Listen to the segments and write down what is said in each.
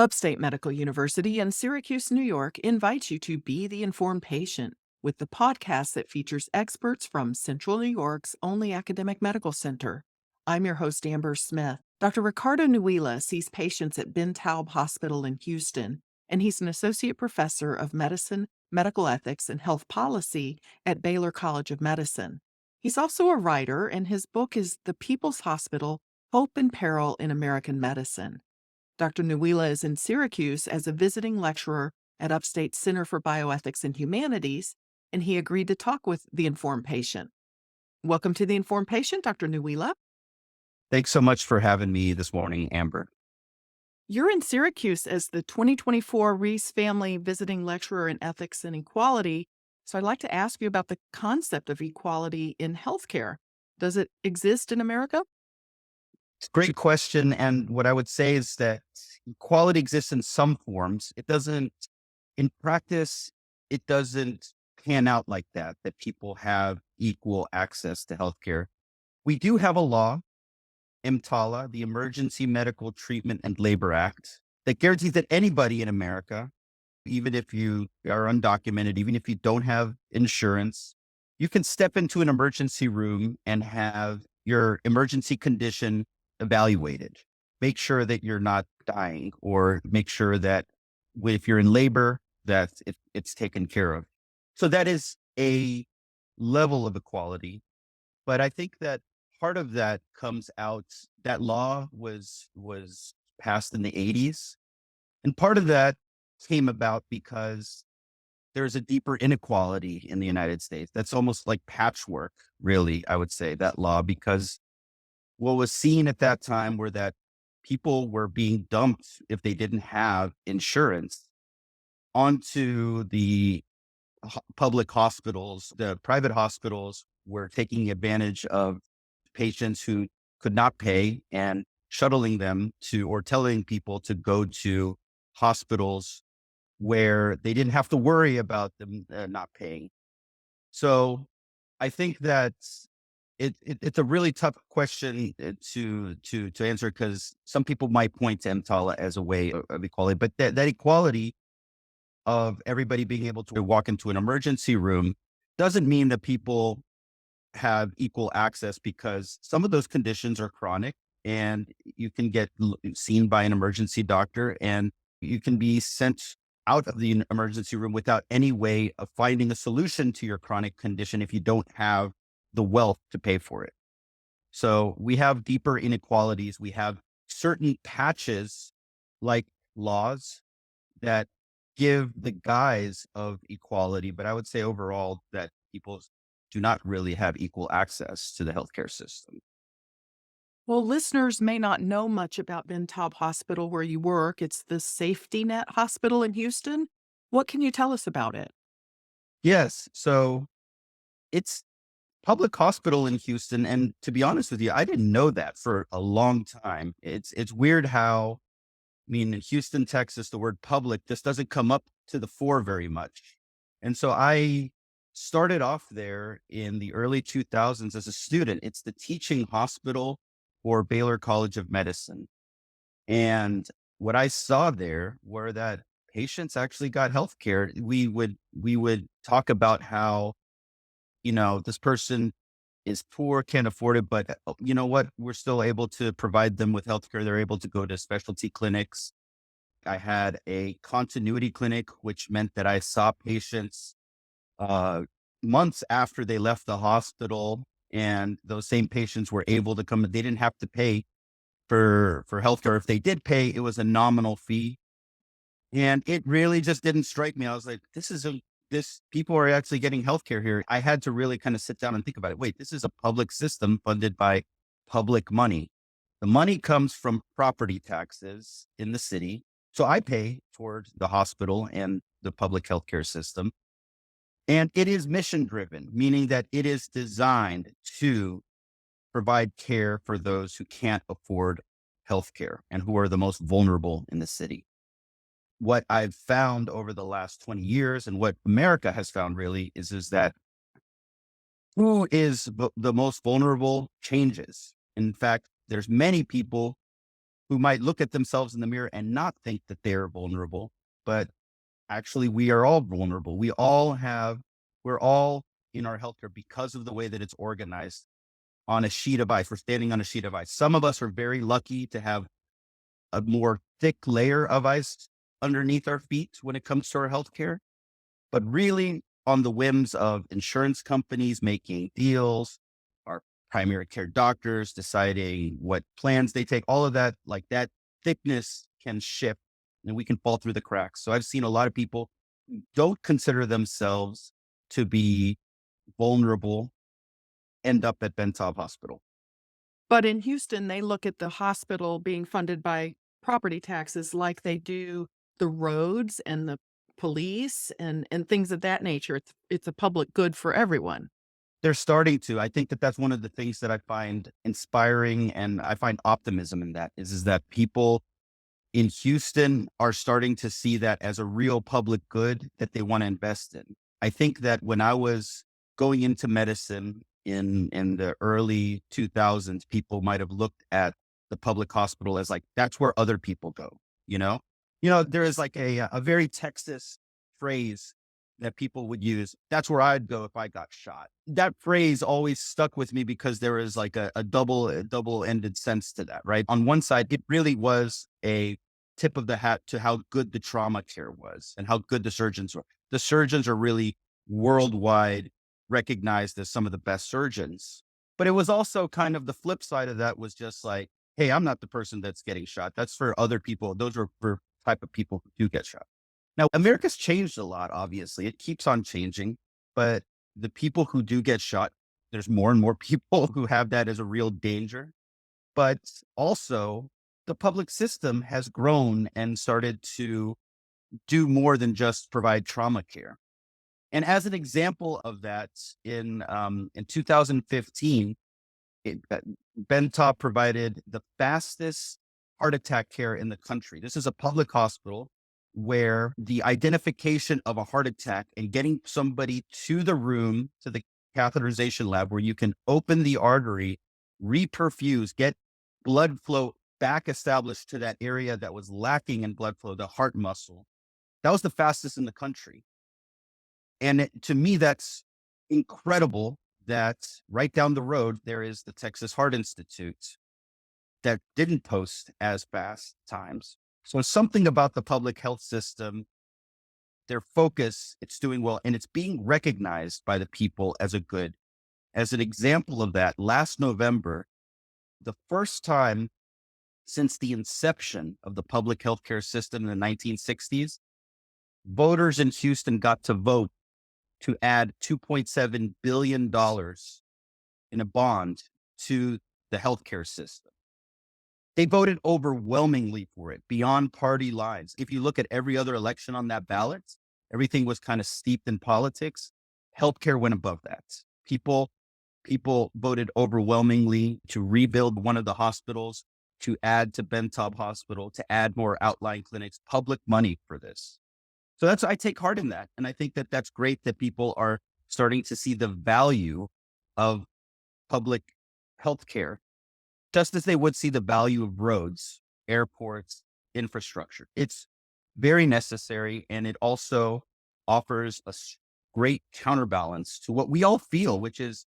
Upstate Medical University in Syracuse, New York invites you to be the informed patient with the podcast that features experts from Central New York's only academic medical center. I'm your host, Amber Smith. Dr. Ricardo Nuila sees patients at Ben Taub Hospital in Houston, and he's an associate professor of medicine, medical ethics, and health policy at Baylor College of Medicine. He's also a writer, and his book is The People's Hospital: Hope and Peril in American Medicine. Dr. Nuila is in Syracuse as a visiting lecturer at Upstate Center for Bioethics and Humanities, and he agreed to talk with the informed patient. Welcome to the informed patient, Dr. Nuila. Thanks so much for having me this morning, Amber. You're in Syracuse as the 2024 Reese Family Visiting Lecturer in Ethics and Equality. So I'd like to ask you about the concept of equality in healthcare. Does it exist in America? It's a great question. And what I would say is that equality exists in some forms. It doesn't, in practice, it doesn't pan out like that people have equal access to healthcare. We do have a law, EMTALA, the Emergency Medical Treatment and Labor Act, that guarantees that anybody in America, even if you are undocumented, even if you don't have insurance, you can step into an emergency room and have your emergency condition evaluated. Make sure that you're not dying, or make sure that if you're in labor, that it's taken care of. So that is a level of equality. But I think that part of that comes out, that law was passed in the 80s. And part of that came about because there's a deeper inequality in the United States. That's almost like patchwork, really, I would say, that law, because what was seen at that time were that people were being dumped if they didn't have insurance onto the public hospitals. The private hospitals were taking advantage of patients who could not pay and shuttling them to, or telling people to go to hospitals where they didn't have to worry about them not paying. So I think that it's a really tough question to answer, because some people might point to EMTALA as a way of equality, but that equality of everybody being able to walk into an emergency room doesn't mean that people have equal access, because some of those conditions are chronic and you can get seen by an emergency doctor and you can be sent out of the emergency room without any way of finding a solution to your chronic condition if you don't have the wealth to pay for it. So we have deeper inequalities. We have certain patches, like laws, that give the guise of equality. But I would say overall that people do not really have equal access to the healthcare system. Well, listeners may not know much about Ben Taub Hospital where you work. It's the safety net hospital in Houston. What can you tell us about it? Yes. So it's public hospital in Houston. And to be honest with you, I didn't know that for a long time. It's weird how, I mean, in Houston, Texas, the word public just doesn't come up to the fore very much. And so I started off there in the early 2000s as a student. It's the teaching hospital for Baylor College of Medicine. And what I saw there were that patients actually got health care. We would talk about how, this person is poor, can't afford it, but you know what? We're still able to provide them with healthcare. They're able to go to specialty clinics. I had a continuity clinic, which meant that I saw patients uh, months after they left the hospital, and those same patients were able to come. They didn't have to pay for healthcare. If they did pay, it was a nominal fee, and it really just didn't strike me. I was like, this people are actually getting healthcare here. I had to really kind of sit down and think about it. Wait, this is a public system funded by public money. The money comes from property taxes in the city. So I pay towards the hospital and the public healthcare system. And it is mission driven, meaning that it is designed to provide care for those who can't afford healthcare and who are the most vulnerable in the city. What I've found over the last 20 years, and what America has found really, is that who is the most vulnerable changes. In fact, there's many people who might look at themselves in the mirror and not think that they're vulnerable, but actually we are all vulnerable. We're all in our healthcare because of the way that it's organized on a sheet of ice. We're standing on a sheet of ice. Some of us are very lucky to have a more thick layer of ice underneath our feet when it comes to our healthcare, but really on the whims of insurance companies making deals, our primary care doctors deciding what plans they take, all of that, like that thickness can shift and we can fall through the cracks. So I've seen a lot of people who don't consider themselves to be vulnerable end up at Ben Taub Hospital. But in Houston, they look at the hospital being funded by property taxes like they do the roads and the police and things of that nature. It's a public good for everyone. They're starting to. I think that that's one of the things that I find inspiring, and I find optimism in that is that people in Houston are starting to see that as a real public good that they want to invest in. I think that when I was going into medicine in the early 2000s, people might have looked at the public hospital as like that's where other people go, you know? There is like a very Texas phrase that people would use. That's where I'd go if I got shot. That phrase always stuck with me because there is like a double-ended sense to that, right? On one side, it really was a tip of the hat to how good the trauma care was and how good the surgeons were. The surgeons are really worldwide recognized as some of the best surgeons. But it was also kind of the flip side of that was just like, hey, I'm not the person that's getting shot. That's for other people. Those are for type of people who do get shot. Now, America's changed a lot, obviously. It keeps on changing, but the people who do get shot, there's more and more people who have that as a real danger. But also, the public system has grown and started to do more than just provide trauma care. And as an example of that, in 2015, Ben Taub provided the fastest heart attack care in the country. This is a public hospital where the identification of a heart attack and getting somebody to the room, to the catheterization lab where you can open the artery, reperfuse, get blood flow back established to that area that was lacking in blood flow, the heart muscle. That was the fastest in the country. And to me, that's incredible that right down the road, there is the Texas Heart Institute that didn't post as fast times. So something about the public health system, their focus, it's doing well, and it's being recognized by the people as a good. As an example of that, last November, the first time since the inception of the public healthcare system in the 1960s, voters in Houston got to vote to add $2.7 billion in a bond to the healthcare system. They voted overwhelmingly for it beyond party lines. If you look at every other election on that ballot, everything was kind of steeped in politics. Healthcare went above that. People voted overwhelmingly to rebuild one of the hospitals, to add to Ben Taub Hospital, to add more outlying clinics, public money for this. So I take heart in that. And I think that that's great that people are starting to see the value of public healthcare, just as they would see the value of roads, airports, infrastructure. It's very necessary. And it also offers a great counterbalance to what we all feel, which is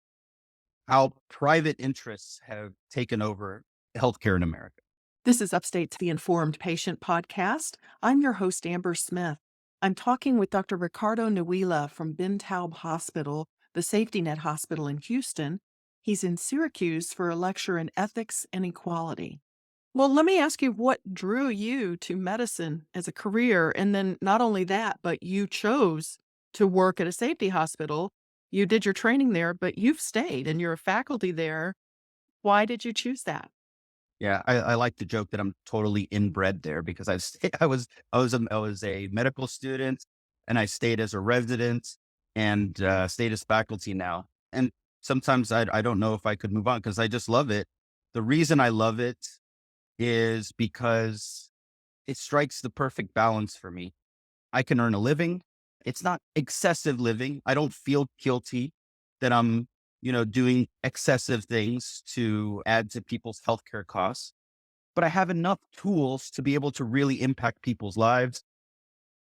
how private interests have taken over healthcare in America. This is Upstate's The Informed Patient podcast. I'm your host, Amber Smith. I'm talking with Dr. Ricardo Nuila from Ben Taub Hospital, the safety net hospital in Houston. He's in Syracuse for a lecture in ethics and equality. Well, let me ask you what drew you to medicine as a career? And then not only that, but you chose to work at a safety hospital. You did your training there, but you've stayed and you're a faculty there. Why did you choose that? Yeah, I like to joke that I'm totally inbred there because I was a medical student and I stayed as a resident and stayed as faculty now. And sometimes I don't know if I could move on because I just love it. The reason I love it is because it strikes the perfect balance for me. I can earn a living. It's not excessive living. I don't feel guilty that I'm doing excessive things to add to people's healthcare costs. but I have enough tools to be able to really impact people's lives.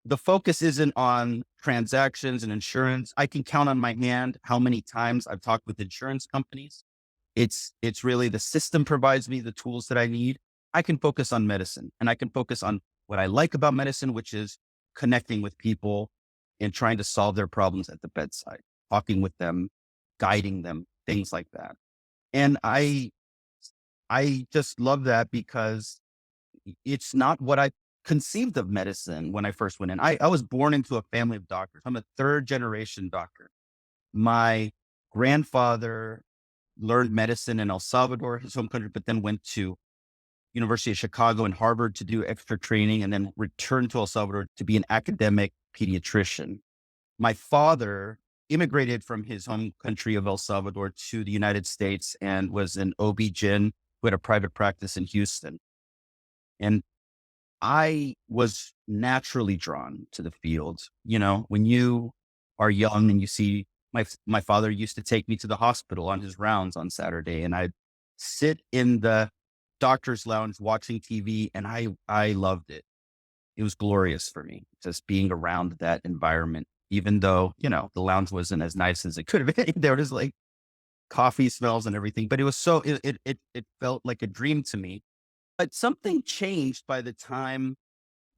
The focus isn't on transactions and insurance. I can count on my hand how many times I've talked with insurance companies. It's really the system provides me the tools that I need. I can focus on medicine and I can focus on what I like about medicine, which is connecting with people and trying to solve their problems at the bedside, talking with them, guiding them, things like that. And I just love that because it's not what I conceived of medicine when I first went in. I was born into a family of doctors. I'm a third generation doctor. My grandfather learned medicine in El Salvador, his home country, but then went to University of Chicago and Harvard to do extra training and then returned to El Salvador to be an academic pediatrician. My father immigrated from his home country of El Salvador to the United States and was an OB-GYN who had a private practice in Houston. And I was naturally drawn to the field. You know, when you are young and you see my father used to take me to the hospital on his rounds on Saturday, and I'd sit in the doctor's lounge watching TV, and I loved it. It was glorious for me just being around that environment, even though, you know, the lounge wasn't as nice as it could have been. There was like coffee smells and everything, but it was so it felt like a dream to me. But something changed by the time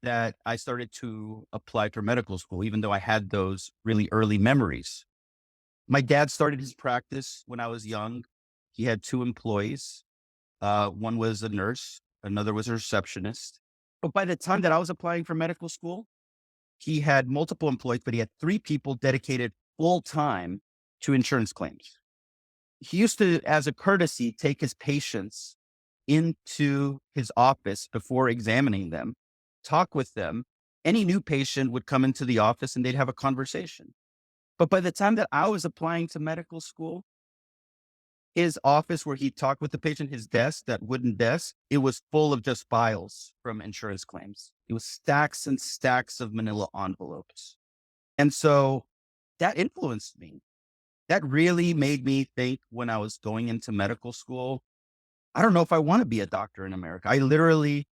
that I started to apply for medical school, even though I had those really early memories. My dad started his practice when I was young. He had two employees. One was a nurse, another was a receptionist. But by the time that I was applying for medical school, he had multiple employees, but he had three people dedicated full time to insurance claims. He used to, as a courtesy, take his patients into his office before examining them, talk with them. Any new patient would come into the office and they'd have a conversation. But by the time that I was applying to medical school, his office where he talked with the patient, his desk, that wooden desk, it was full of just files from insurance claims. It was stacks and stacks of manila envelopes. And so that influenced me. That really made me think when I was going into medical school, I don't know if I want to be a doctor in America. I literally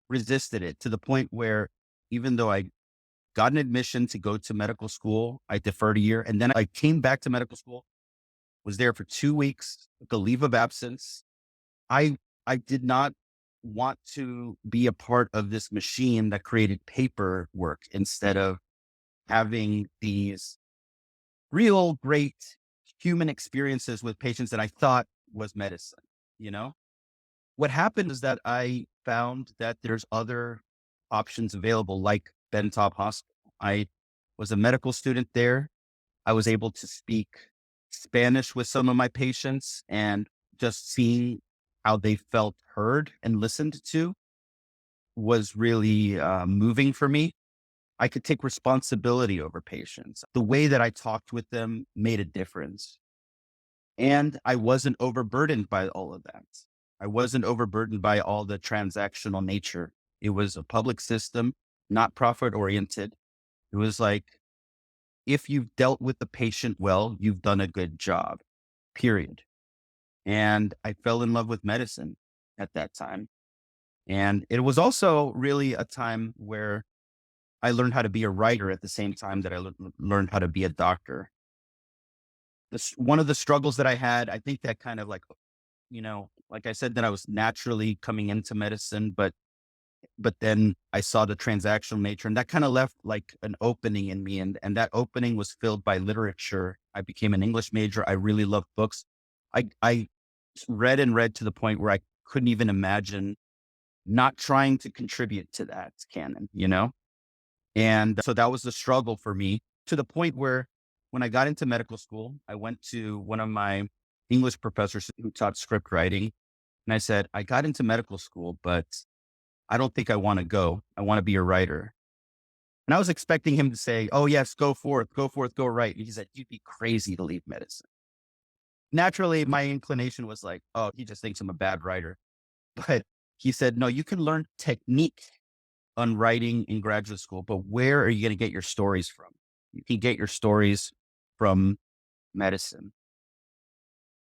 resisted it to the point where even though I got an admission to go to medical school, I deferred a year. And then I came back to medical school, was there for 2 weeks, took a leave of absence. I did not want to be a part of this machine that created paperwork instead of having these real great human experiences with patients that I thought was medicine, you know? What happened is that I found that there's other options available, like Ben Taub Hospital. I was a medical student there. I was able to speak Spanish with some of my patients, and just seeing how they felt heard and listened to was really moving for me. I could take responsibility over patients. The way that I talked with them made a difference. And I wasn't overburdened by all of that. I wasn't overburdened by all the transactional nature. It was a public system, not profit oriented. It was like, if you've dealt with the patient well, you've done a good job, period. And I fell in love with medicine at that time. And it was also really a time where I learned how to be a writer at the same time that I learned how to be a doctor. One of the struggles that I had, I think that kind of like, you know, like I said, that I was naturally coming into medicine, but then I saw the transactional nature and that kind of left like an opening in me. And that opening was filled by literature. I became an English major. I really loved books. I read and read to the point where I couldn't even imagine not trying to contribute to that canon, you know? And so that was the struggle for me, to the point where when I got into medical school, I went to one of my English professors who taught script writing. And I said, I got into medical school, but I don't think I want to go. I want to be a writer. And I was expecting him to say, oh, yes, go forth, go write. And he said, you'd be crazy to leave medicine. Naturally, my inclination was like, oh, he just thinks I'm a bad writer. But he said, no, you can learn technique on writing in graduate school, but where are you going to get your stories from? You can get your stories from medicine.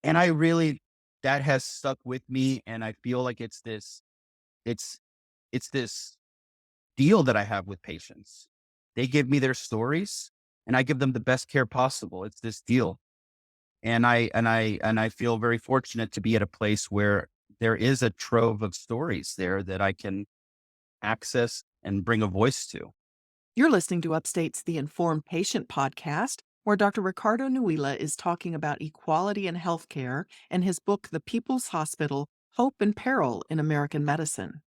And that has stuck with me. And I feel like it's this It's it's this deal that I have with patients. They give me their stories and I give them the best care possible. It's this deal. And I feel very fortunate to be at a place where there is a trove of stories there that I can access and bring a voice to. You're listening to Upstate's The Informed Patient podcast, where Dr. Ricardo Nuila is talking about equality in healthcare and his book, The People's Hospital: Hope and Peril in American Medicine.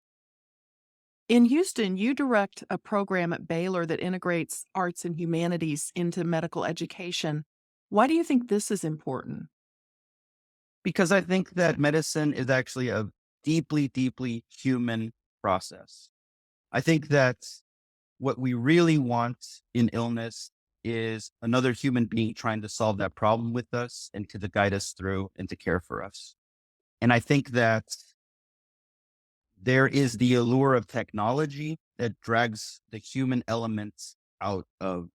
In Houston, you direct a program at Baylor that integrates arts and humanities into medical education. Why do you think this is important? Because I think that medicine is actually a deeply, deeply human process. I think that what we really want in illness is another human being trying to solve that problem with us and to guide us through and to care for us. And I think that there is the allure of technology that drags the human elements out of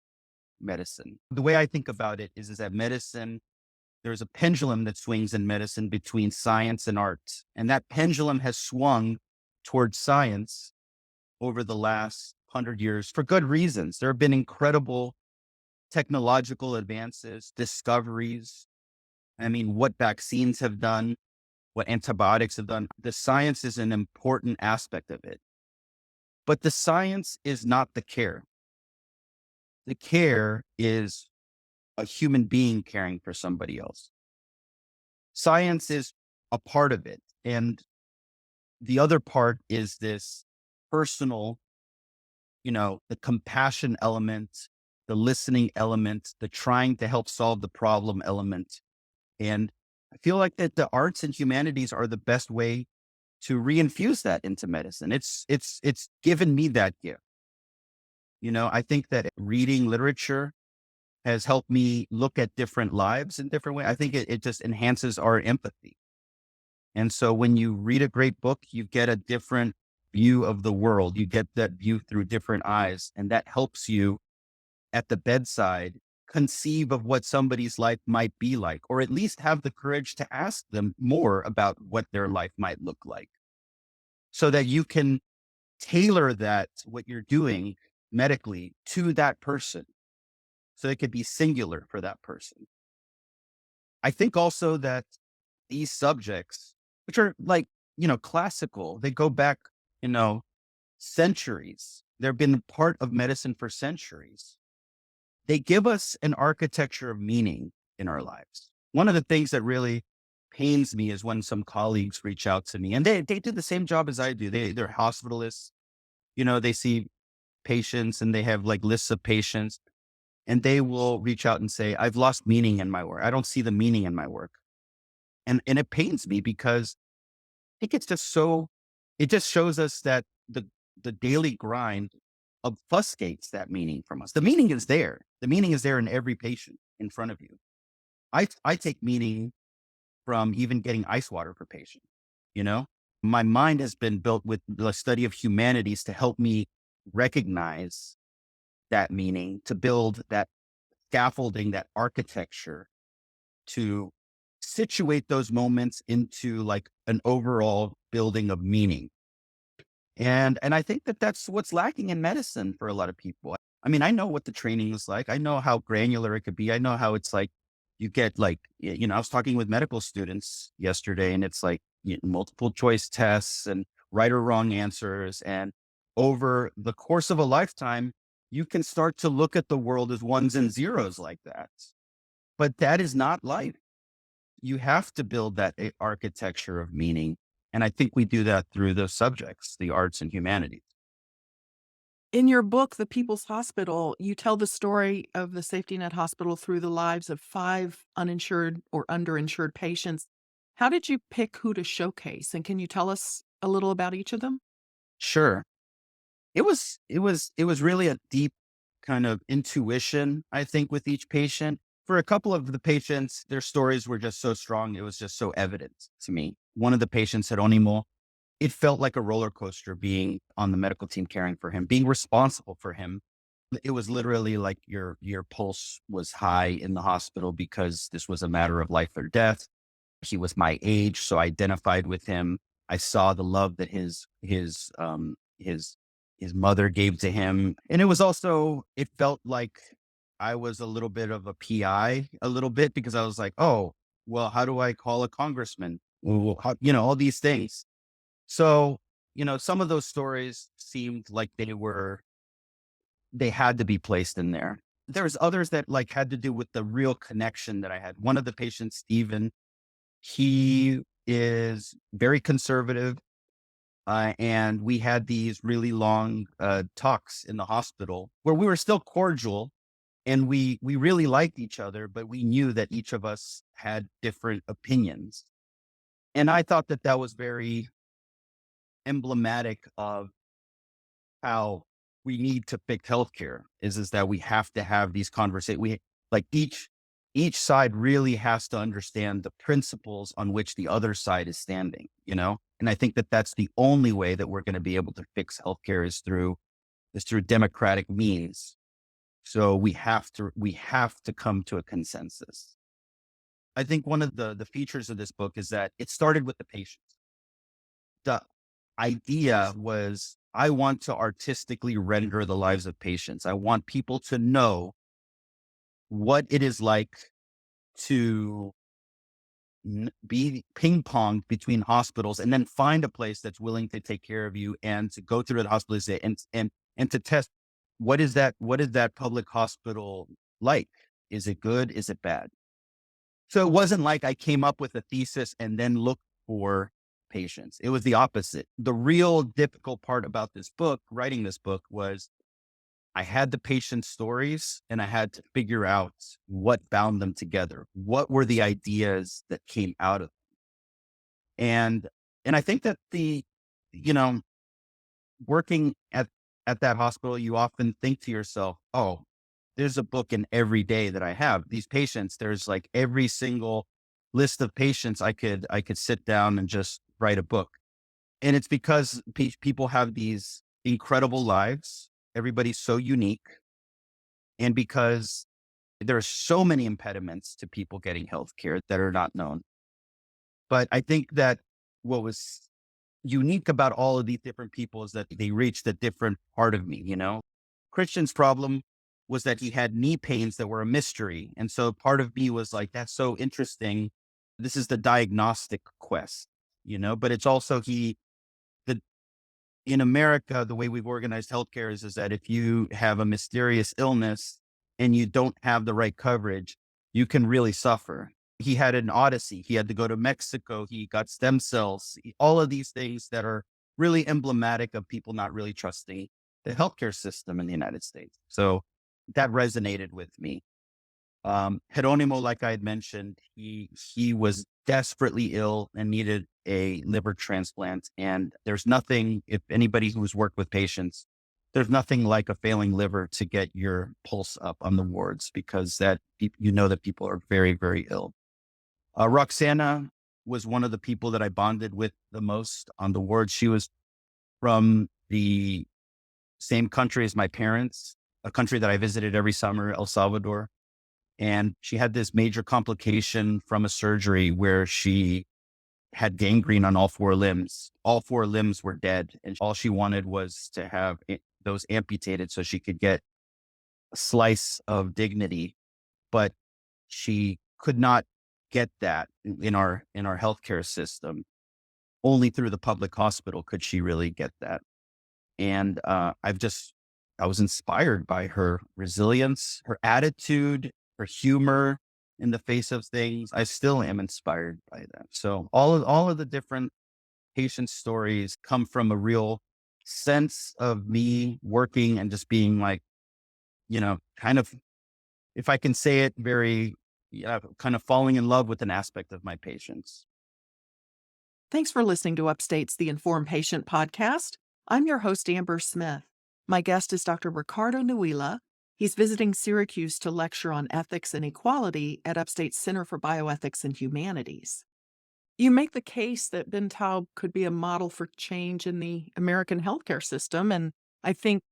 medicine. The way I think about it is that medicine, there's a pendulum that swings in medicine between science and art. And that pendulum has swung towards science over the last 100 years for good reasons. There have been incredible technological advances, discoveries. I mean, what vaccines have done, what antibiotics have done. The science is an important aspect of it. But the science is not the care. The care is a human being caring for somebody else. Science is a part of it. And the other part is this personal, the compassion element, the listening element, the trying to help solve the problem element. And I feel like that the arts and humanities are the best way to reinfuse that into medicine. It's given me that gift. I think that reading literature has helped me look at different lives in different ways. I think it just enhances our empathy. And so when you read a great book, you get a different view of the world. You get that view through different eyes, and that helps you at the bedside conceive of what somebody's life might be like, or at least have the courage to ask them more about what their life might look like so that you can tailor that, what you're doing medically, to that person. So it could be singular for that person. I think also that these subjects, which are like, classical, they go back, centuries. They've been part of medicine for centuries. They give us an architecture of meaning in our lives. One of the things that really pains me is when some colleagues reach out to me and they do the same job as I do. They're hospitalists, they see patients and they have like lists of patients and they will reach out and say, I've lost meaning in my work. I don't see the meaning in my work. And it pains me because I think it just shows us that the daily grind obfuscates that meaning from us. The meaning is there. The meaning is there in every patient in front of you. I take meaning from even getting ice water for patients, My mind has been built with the study of humanities to help me recognize that meaning, to build that scaffolding, that architecture, to situate those moments into like an overall building of meaning. And I think that that's what's lacking in medicine for a lot of people. I mean, I know what the training is like. I know how granular it could be. I know how it's like you get like, I was talking with medical students yesterday and it's like multiple choice tests and right or wrong answers. And over the course of a lifetime, you can start to look at the world as ones and zeros like that. But that is not life. You have to build that architecture of meaning. And I think we do that through those subjects, the arts and humanities. In your book, The People's Hospital, you tell the story of the safety net hospital through the lives of 5 uninsured or underinsured patients. How did you pick who to showcase? And can you tell us a little about each of them? Sure. It was really a deep kind of intuition, I think, with each patient. For a couple of the patients, their stories were just so strong. It was just so evident to me. One of the patients, Jeronimo, it felt like a roller coaster being on the medical team caring for him, being responsible for him. It was literally like your pulse was high in the hospital because this was a matter of life or death. He was my age, so I identified with him. I saw the love that his mother gave to him, and it was also it felt like I was a little bit of a PI, a little bit because I was like, oh, well, how do I call a congressman? Well, all these things. So, some of those stories seemed like they had to be placed in there. There's others that like had to do with the real connection that I had. One of the patients, Stephen, he is very conservative. And we had these really long talks in the hospital where we were still cordial and we really liked each other, but we knew that each of us had different opinions. And I thought that that was very emblematic of how we need to fix healthcare is that we have to have these conversations. We like each side really has to understand the principles on which the other side is standing. And I think that that's the only way that we're going to be able to fix healthcare is through democratic means. So we have to come to a consensus. I think one of the features of this book is that it started with the patient. The idea was I want to artistically render the lives of patients. I want people to know what it is like to be ping ponged between hospitals and then find a place that's willing to take care of you and to go through the hospital and to test what is that public hospital like? Is it good? Is it bad? So it wasn't like I came up with a thesis and then looked for patients. It was the opposite. The real difficult part about this book, writing this book, was I had the patient stories and I had to figure out what bound them together. What were the ideas that came out of and and I think that you know, working at that hospital, you often think to yourself, "Oh, there's a book in every day that I have. These patients, there's like every single list of patients I could sit down and just write a book." And it's because people have these incredible lives. Everybody's so unique. And because there are so many impediments to people getting healthcare that are not known. But I think that what was unique about all of these different people is that they reached a different part of me. Christian's problem was that he had knee pains that were a mystery. And so part of me was like, that's so interesting. This is the diagnostic quest, but it's also the in America, the way we've organized healthcare is that if you have a mysterious illness and you don't have the right coverage, you can really suffer. He had an odyssey. He had to go to Mexico. He got stem cells, all of these things that are really emblematic of people not really trusting the healthcare system in the United States. So that resonated with me. Geronimo, like I had mentioned, he was desperately ill and needed a liver transplant. And there's nothing, if anybody who's worked with patients, there's nothing like a failing liver to get your pulse up on the wards because that people are very, very ill. Roxana was one of the people that I bonded with the most on the ward. She was from the same country as my parents, a country that I visited every summer, El Salvador. And she had this major complication from a surgery where she had gangrene on all four limbs. All four limbs were dead. And all she wanted was to have those amputated so she could get a slice of dignity. But she could not get that in our healthcare system. Only through the public hospital could she really get that. And I was inspired by her resilience, her attitude, her humor in the face of things. I still am inspired by that. So all of the different patient stories come from a real sense of me working and just being like, kind of, if I can say it very, kind of falling in love with an aspect of my patients. Thanks for listening to Upstate's The Informed Patient podcast. I'm your host, Amber Smith. My guest is Dr. Ricardo Nuila. He's visiting Syracuse to lecture on ethics and equality at Upstate's Center for Bioethics and Humanities. You make the case that Ben Taub could be a model for change in the American healthcare system, and I think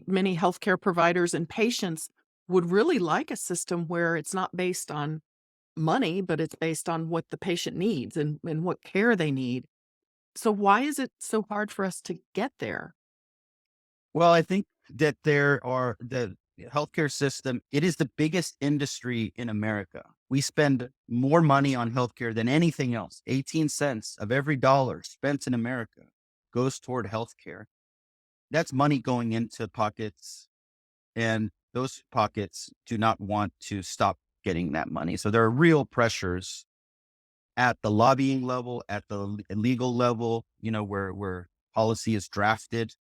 many healthcare providers and patients would really like a system where it's not based on money, but it's based on what the patient needs and what care they need. So why is it so hard for us to get there? Well, I think that the healthcare system, it is the biggest industry in America. We spend more money on healthcare than anything else. 18 cents of every dollar spent in America goes toward healthcare. That's money going into pockets, and those pockets do not want to stop getting that money. So there are real pressures at the lobbying level, at the legal level, where policy is drafted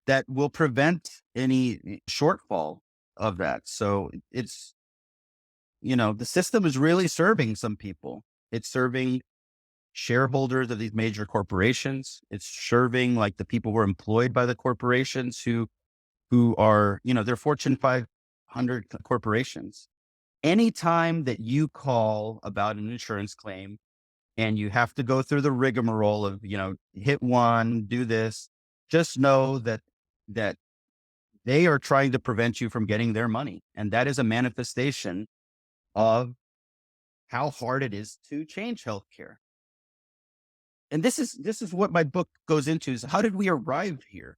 that will prevent any shortfall of that. So the system is really serving some people. It's serving shareholders of these major corporations. It's serving like the people who are employed by the corporations who are, they're Fortune 500 corporations. Anytime that you call about an insurance claim and you have to go through the rigmarole of, hit one, do this, just know that they are trying to prevent you from getting their money. And that is a manifestation of how hard it is to change healthcare. And this is what my book goes into, is how did we arrive here?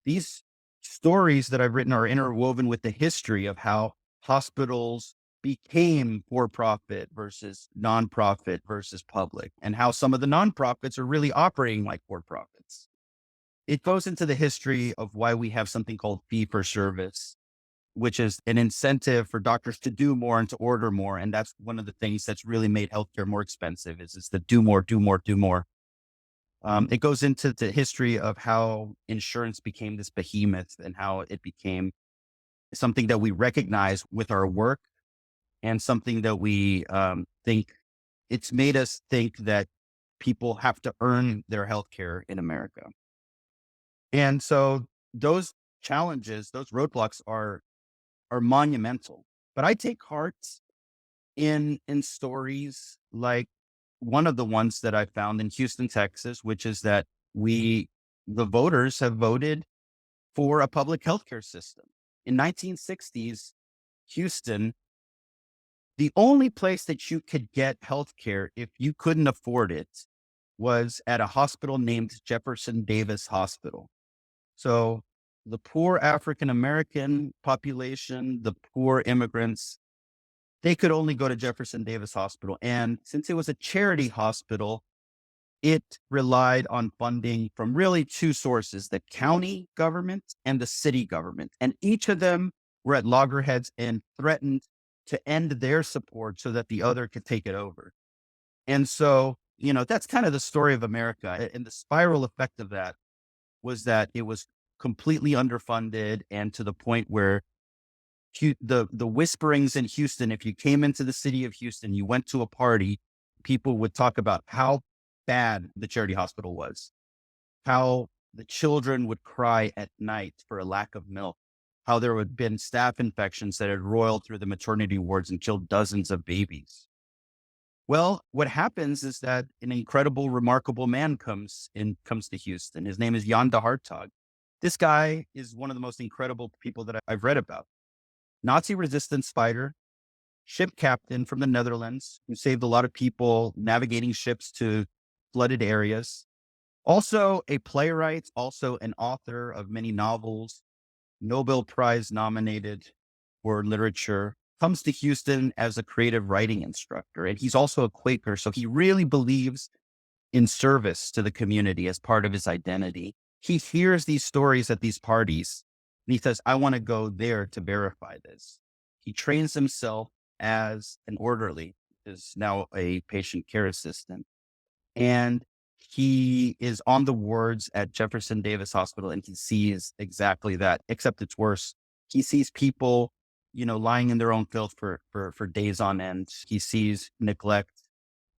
These stories that I've written are interwoven with the history of how hospitals became for profit versus nonprofit versus public, and how some of the nonprofits are really operating like for profits. It goes into the history of why we have something called fee for service, which is an incentive for doctors to do more and to order more. And that's one of the things that's really made healthcare more expensive is the do more, do more, do more. It goes into the history of how insurance became this behemoth and how it became something that we recognize with our work, and something that we think it's made us think that people have to earn their healthcare in America. And so those challenges, those roadblocks are monumental. But I take heart in stories like one of the ones that I found in Houston, Texas, which is that the voters have voted for a public healthcare system. In 1960s, Houston, the only place that you could get healthcare if you couldn't afford it was at a hospital named Jefferson Davis Hospital. So the poor African American population, the poor immigrants, they could only go to Jefferson Davis Hospital. And since it was a charity hospital, it relied on funding from really two sources, the county government and the city government. And each of them were at loggerheads and threatened to end their support so that the other could take it over. And so, that's kind of the story of America. And the spiral effect of that was that it was completely underfunded, and to the point where the whisperings in Houston, if you came into the city of Houston, you went to a party, people would talk about how bad the charity hospital was, how the children would cry at night for a lack of milk, how there had been staph infections that had roiled through the maternity wards and killed dozens of babies. Well, what happens is that an incredible, remarkable man comes to Houston. His name is Jan de Hartog. This guy is one of the most incredible people that I've read about. Nazi resistance fighter, ship captain from the Netherlands, who saved a lot of people navigating ships to flooded areas. Also a playwright, also an author of many novels, Nobel Prize nominated for literature, comes to Houston as a creative writing instructor. And he's also a Quaker. So he really believes in service to the community as part of his identity. He hears these stories at these parties, and he says, I want to go there to verify this. He trains himself as an orderly, is now a patient care assistant. And he is on the wards at Jefferson Davis Hospital, and he sees exactly that, except it's worse. He sees people, lying in their own filth for days on end. He sees neglect,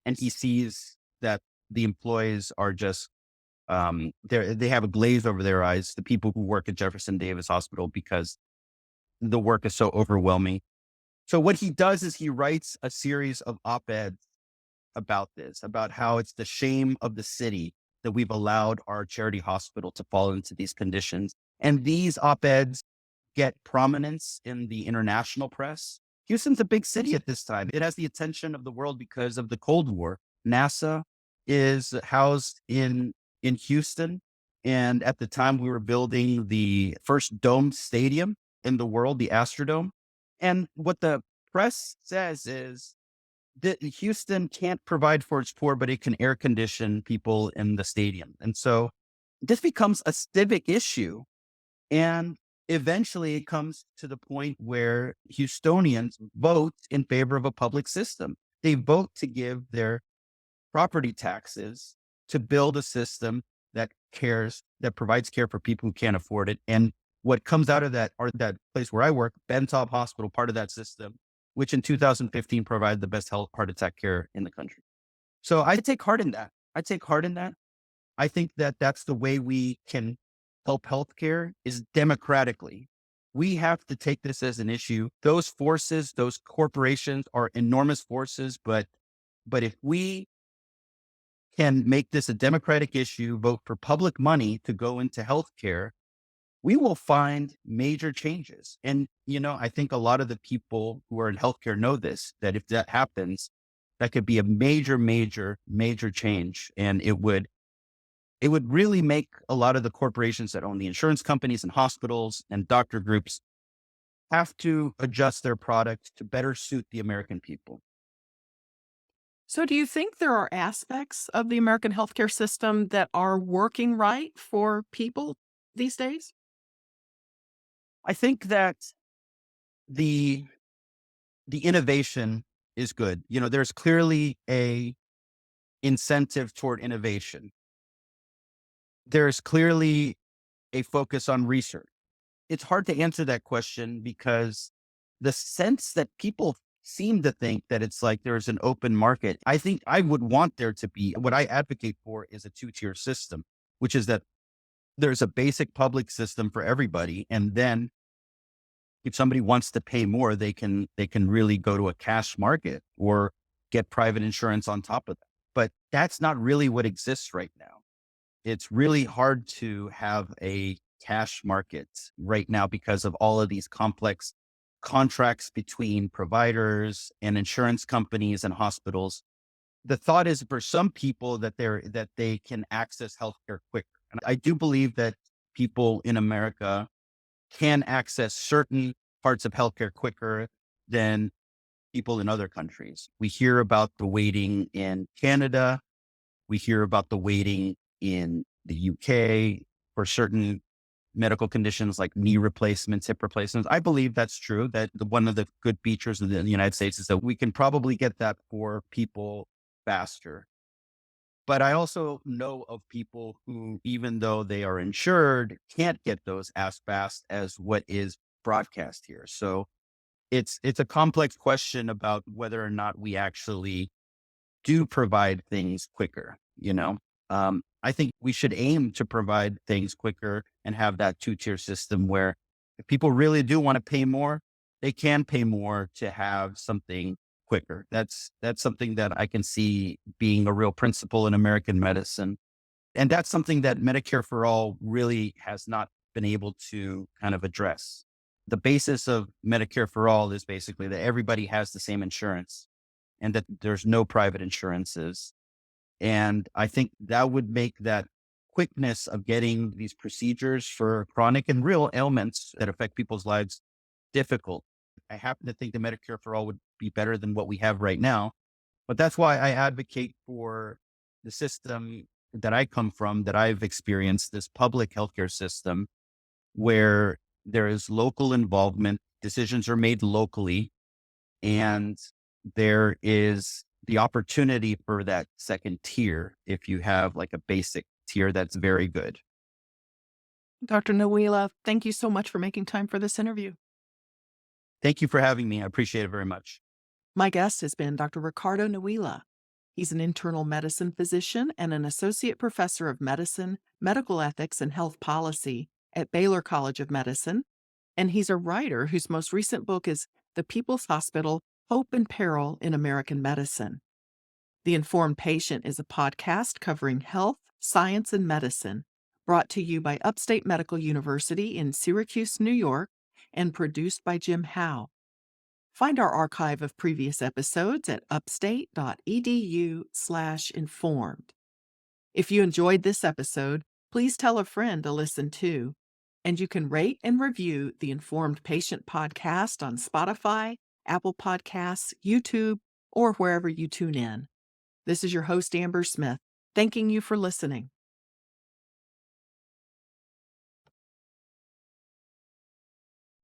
and he sees that the employees are just they have a glaze over their eyes, the people who work at Jefferson Davis Hospital, because the work is so overwhelming. So what he does is he writes a series of op-eds about this, about how it's the shame of the city that we've allowed our charity hospital to fall into these conditions. And these op-eds get prominence in the international press. Houston's a big city at this time. It has the attention of the world because of the Cold War. NASA is housed in Houston. And at the time we were building the first domed stadium in the world, the Astrodome. And what the press says is that Houston can't provide for its poor, but it can air condition people in the stadium. And so this becomes a civic issue. And eventually it comes to the point where Houstonians vote in favor of a public system. They vote to give their property taxes to build a system that provides care for people who can't afford it. And what comes out of that, or that place where I work, Ben Taub Hospital, part of that system, which in 2015 provided the best heart attack care in the country. So I take heart in that. I take heart in that. I think that that's the way we can help healthcare is democratically. We have to take this as an issue. Those forces, those corporations are enormous forces, but if we can make this a democratic issue, vote for public money to go into healthcare, we will find major changes. And, I think a lot of the people who are in healthcare know this, that if that happens, that could be a major, major, major change. And it would really make a lot of the corporations that own the insurance companies and hospitals and doctor groups have to adjust their product to better suit the American people. So, do you think there are aspects of the American healthcare system that are working right for people these days? I think that the the innovation is good. There's clearly a incentive toward innovation. There's clearly a focus on research. It's hard to answer that question because the sense that people seem to think that it's like there's an open market. I think I would want there to be, what I advocate for is a two-tier system, which is that there's a basic public system for everybody. And then if somebody wants to pay more, they can really go to a cash market or get private insurance on top of that. But that's not really what exists right now. It's really hard to have a cash market right now because of all of these complex contracts between providers and insurance companies and hospitals. The thought is for some people that they can access healthcare quicker. And I do believe that people in America can access certain parts of healthcare quicker than people in other countries. We hear about the waiting in Canada. We hear about the waiting in the UK for certain medical conditions like knee replacements, hip replacements. I believe that's true. That one of the good features of the United States is that we can probably get that for people faster. But I also know of people who, even though they are insured, can't get those as fast as what is broadcast here. So it's a complex question about whether or not we actually do provide things quicker. I think we should aim to provide things quicker and have that two-tier system where if people really do want to pay more, they can pay more to have something quicker. That's something that I can see being a real principle in American medicine. And that's something that Medicare for All really has not been able to kind of address. The basis of Medicare for All is basically that everybody has the same insurance and that there's no private insurances. And I think that would make that quickness of getting these procedures for chronic and real ailments that affect people's lives difficult. I happen to think the Medicare for All would be better than what we have right now. But that's why I advocate for the system that I come from, that I've experienced, this public healthcare system where there is local involvement, decisions are made locally, and there is the opportunity for that second tier if you have like a basic tier that's very good. Dr. Nuila, thank you so much for making time for this interview. Thank you for having me. I appreciate it very much. My guest has been Dr. Ricardo Nuila. He's an internal medicine physician and an associate professor of medicine, medical ethics, and health policy at Baylor College of Medicine. And he's a writer whose most recent book is The People's Hospital: Hope and Peril in American Medicine. The Informed Patient is a podcast covering health, science, and medicine, brought to you by Upstate Medical University in Syracuse, New York, and produced by Jim Howe. Find our archive of previous episodes at upstate.edu/informed. If you enjoyed this episode, please tell a friend to listen too. And you can rate and review the Informed Patient podcast on Spotify, Apple Podcasts, YouTube, or wherever you tune in. This is your host, Amber Smith, thanking you for listening.